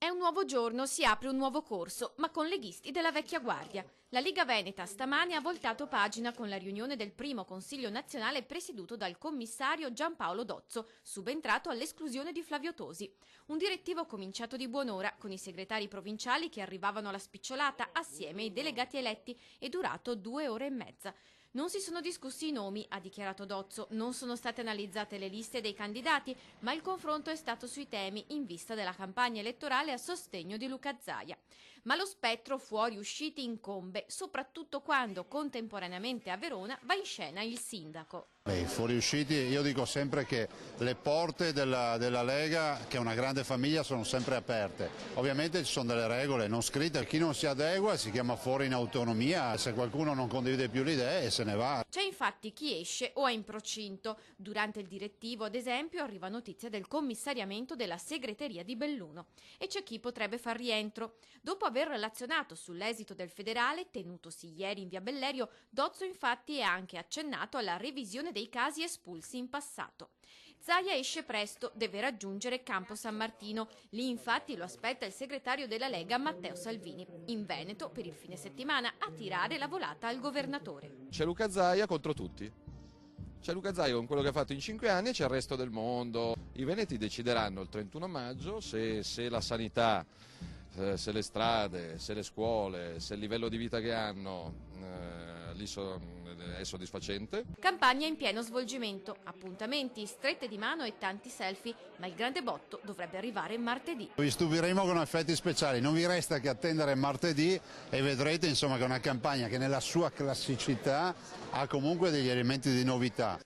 È un nuovo giorno, si apre un nuovo corso, ma con leghisti della vecchia guardia. La Lega Veneta stamane ha voltato pagina con la riunione del primo Consiglio nazionale presieduto dal commissario Giampaolo Dozzo, subentrato all'esclusione di Flavio Tosi. Un direttivo cominciato di buon'ora, con i segretari provinciali che arrivavano alla spicciolata assieme ai delegati eletti e durato 2 ore e mezza. Non si sono discussi i nomi, ha dichiarato Dozzo, non sono state analizzate le liste dei candidati, ma il confronto è stato sui temi in vista della campagna elettorale a sostegno di Luca Zaia. Ma lo spettro fuori usciti incombe, soprattutto quando contemporaneamente a Verona va in scena il sindaco. Fuoriusciti, io dico sempre che le porte della Lega, che è una grande famiglia, sono sempre aperte. Ovviamente ci sono delle regole non scritte, chi non si adegua si chiama fuori in autonomia, se qualcuno non condivide più le idee se ne va. C'è infatti chi esce o è in procinto. Durante il direttivo, ad esempio, arriva notizia del commissariamento della segreteria di Belluno e c'è chi potrebbe far rientro. Dopo aver relazionato sull'esito del federale, tenutosi ieri in via Bellerio, Dozzo infatti è anche accennato alla revisione dei casi espulsi in passato. Zaia esce presto, deve raggiungere Campo San Martino. Lì infatti lo aspetta il segretario della Lega Matteo Salvini. In Veneto, per il fine settimana, a tirare la volata al governatore. C'è Luca Zaia contro tutti. C'è Luca Zaia con quello che ha fatto in 5 anni e c'è il resto del mondo. I veneti decideranno il 31 maggio se la sanità, se le strade, se le scuole, se il livello di vita che hanno è soddisfacente. Campagna in pieno svolgimento, appuntamenti, strette di mano e tanti selfie, ma il grande botto dovrebbe arrivare martedì. Vi stupiremo con effetti speciali, non vi resta che attendere martedì e vedrete insomma che è una campagna che nella sua classicità ha comunque degli elementi di novità.